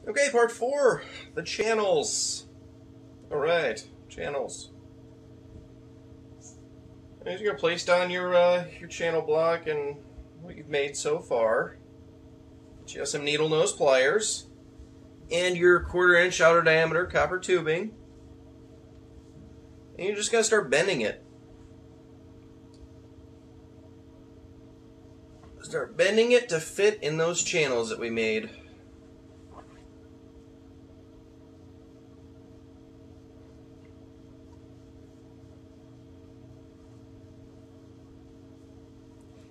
Okay, part 4, the channels. Alright, channels. As you're gonna place down your channel block and what you've made so far. You have some needle nose pliers and your 1/4 inch outer diameter copper tubing. And you're just gonna start bending it. Start bending it to fit in those channels that we made.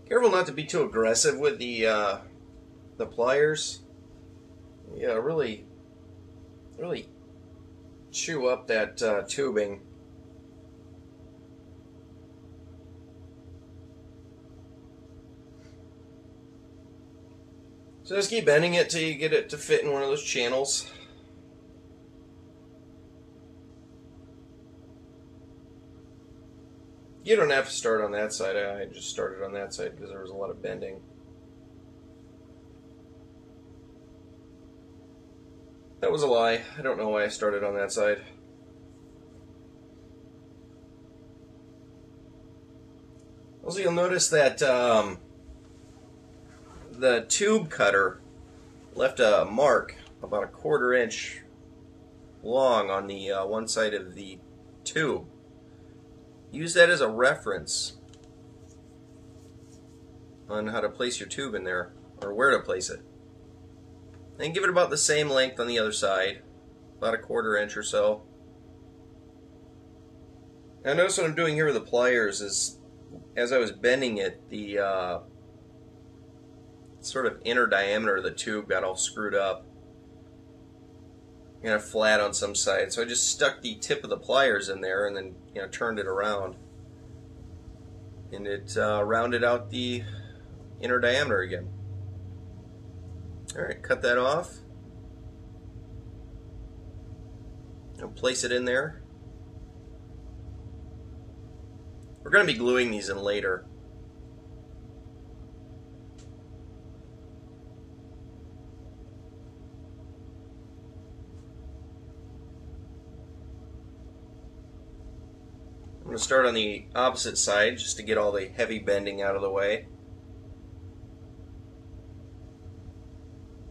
Careful not to be too aggressive with the pliers. Yeah, really chew up that tubing. So just keep bending it till you get it to fit in one of those channels. You don't have to start on that side. I just started on that side because there was a lot of bending. That was a lie. I don't know why I started on that side. Also, you'll notice that the tube cutter left a mark about a 1/4 inch long on the one side of the tube. Use that as a reference on how to place your tube in there, or where to place it. And give it about the same length on the other side, about a 1/4 inch or so. Now notice what I'm doing here with the pliers is, as I was bending it, the sort of inner diameter of the tube got all screwed up. Kind of flat on some sides, so I just stuck the tip of the pliers in there and then turned it around, and it rounded out the inner diameter again. Alright, cut that off and place it in there. We're going to be gluing these in later. I'm going to start on the opposite side just to get all the heavy bending out of the way.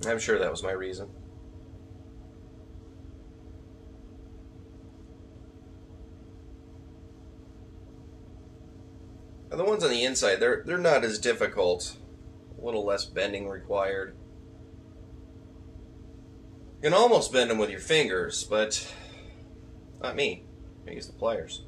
I'm sure that was my reason. Now the ones on the inside, they're not as difficult. A little less bending required. You can almost bend them with your fingers, but not me. I use the pliers.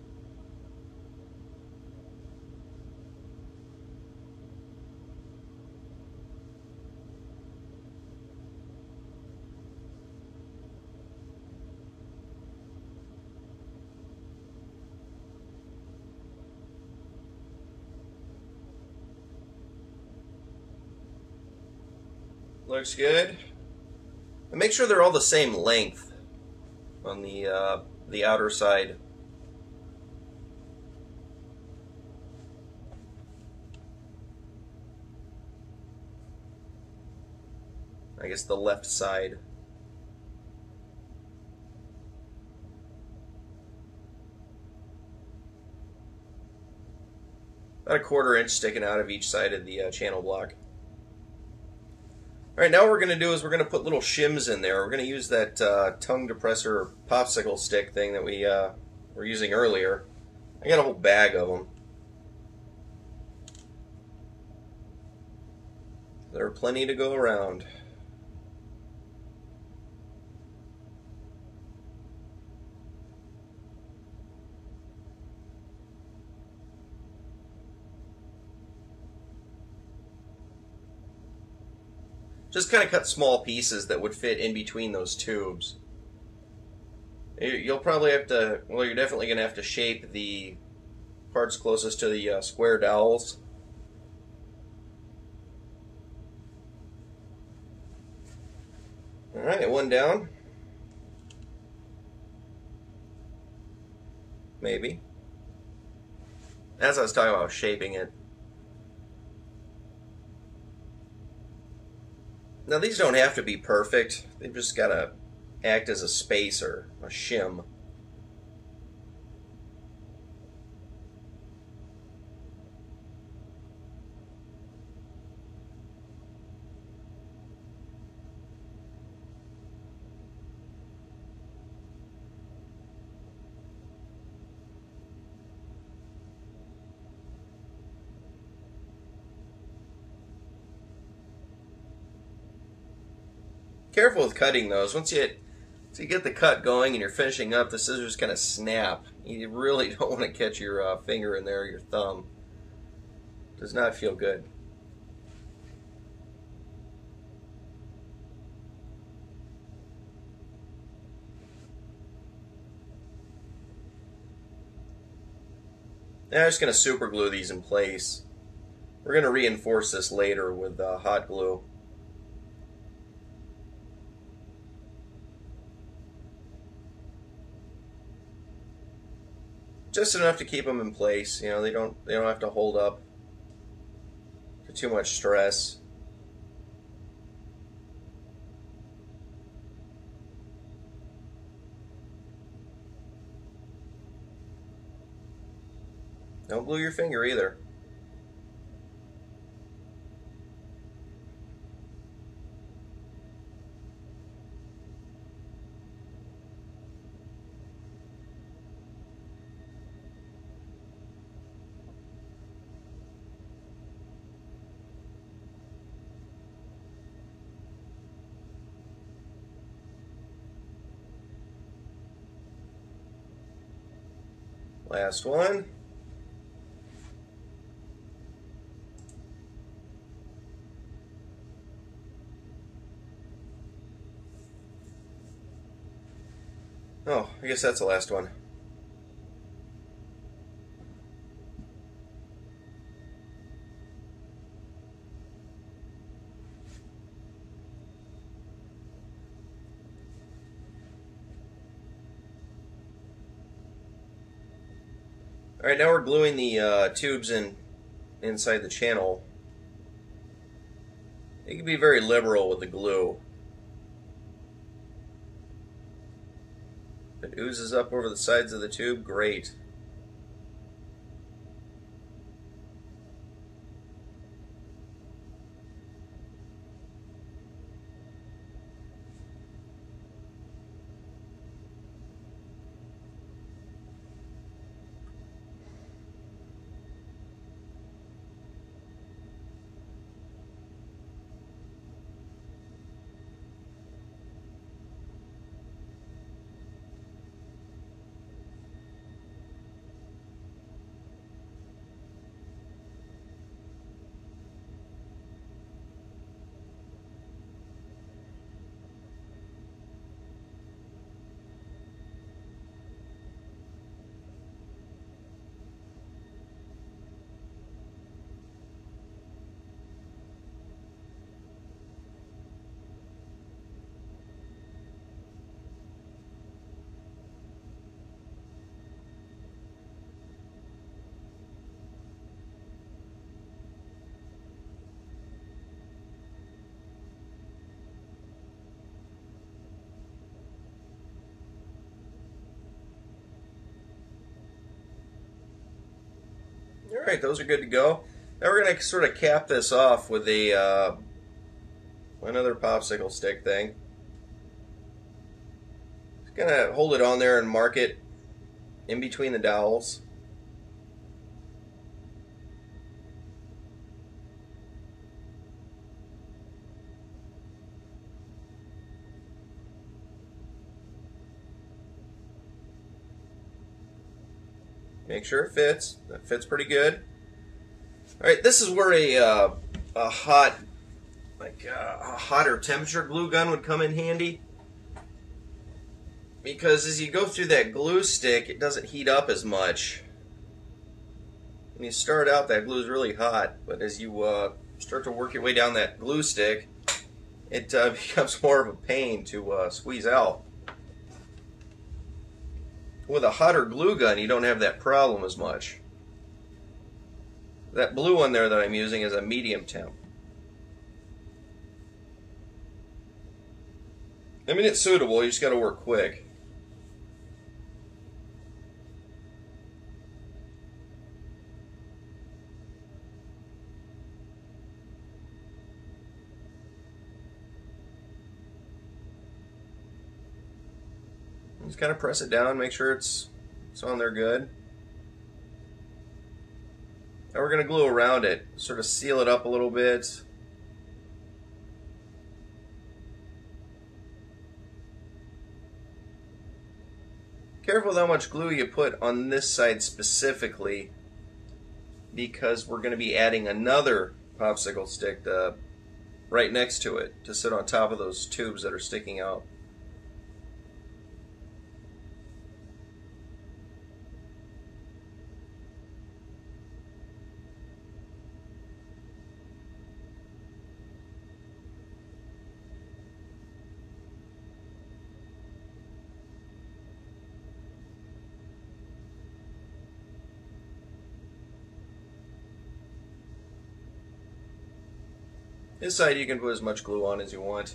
Looks good. And make sure they're all the same length on the outer side. I guess the left side. About a 1/4 inch sticking out of each side of the channel block. Alright, now what we're going to do is we're going to put little shims in there. We're going to use that tongue depressor popsicle stick thing that we were using earlier. I got a whole bag of them. There are plenty to go around. Just kind of cut small pieces that would fit in between those tubes. You'll probably have to, well, you're definitely going to have to shape the parts closest to the square dowels. Alright, one down. Maybe. As I was talking about shaping it. Now these don't have to be perfect. They've just got to act as a spacer, a shim. Careful with cutting those. Once you get the cut going and you're finishing up, the scissors kind of snap. You really don't want to catch your finger in there, your thumb. Does not feel good. Now I'm just going to super glue these in place. We're going to reinforce this later with hot glue. Just enough to keep them in place. You know, they don't have to hold up to too much stress. Don't glue your finger either. Last one. Oh, I guess that's the last one. Alright, now we're gluing the tubes inside the channel. You can be very liberal with the glue. If it oozes up over the sides of the tube, great. Alright, those are good to go. Now we're going to sort of cap this off with a another popsicle stick thing. Just going to hold it on there and mark it in between the dowels. Make sure it fits. That fits pretty good. All right, this is where a hot, a hotter temperature glue gun would come in handy. Because as you go through that glue stick, it doesn't heat up as much. When you start out, that glue is really hot, but as you start to work your way down that glue stick, it becomes more of a pain to squeeze out. With a hotter glue gun, you don't have that problem as much. That blue one there that I'm using is a medium temp. I mean, it's suitable, you just gotta work quick. Just kind of press it down, make sure it's on there good. Now we're going to glue around it, sort of seal it up a little bit. Careful with how much glue you put on this side specifically, because we're going to be adding another popsicle stick right next to it to sit on top of those tubes that are sticking out. This side you can put as much glue on as you want.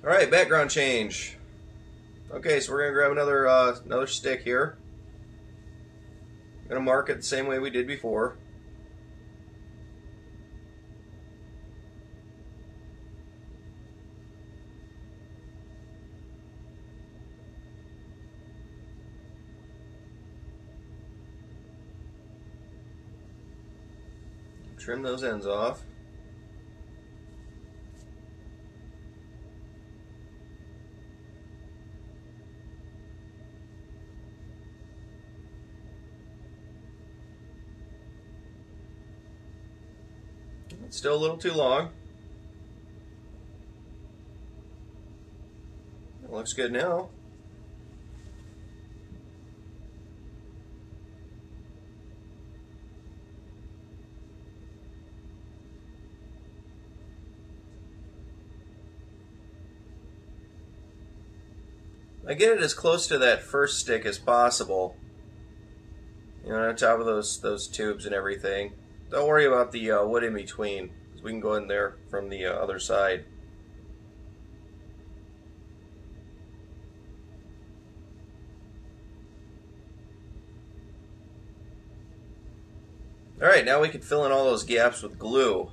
Alright, background change. Okay, so we're going to grab another stick here. I'm going to mark it the same way we did before. Trim those ends off. It's still a little too long. It looks good now. I get it as close to that first stick as possible, you know, on top of those tubes and everything. Don't worry about the wood in between, because we can go in there from the other side. Alright, now we can fill in all those gaps with glue.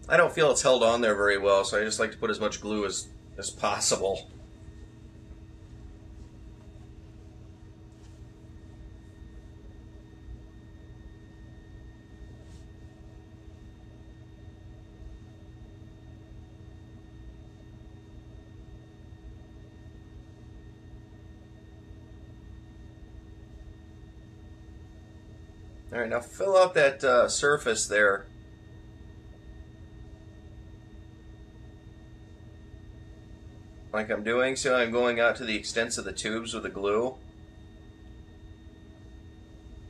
I don't feel it's held on there very well, so I just like to put as much glue as possible. Alright, now fill out that surface there. Like I'm doing, so I'm going out to the extents of the tubes with the glue.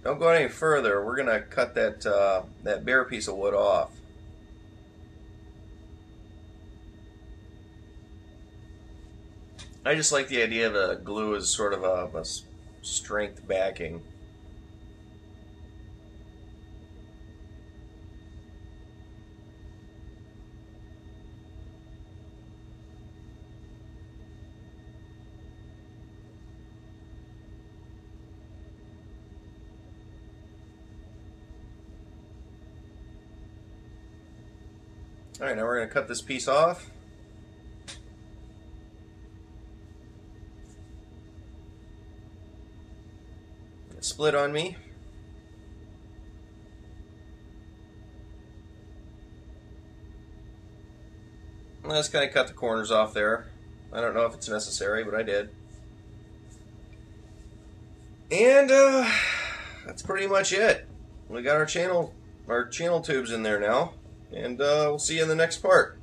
Don't go any further. We're gonna cut that bare piece of wood off. I just like the idea of the glue as sort of a strength backing. Alright, now we're going to cut this piece off. It split on me. Let's kind of cut the corners off there. I don't know if it's necessary, but I did. And that's pretty much it. We got our channel tubes in there now. And we'll see you in the next part.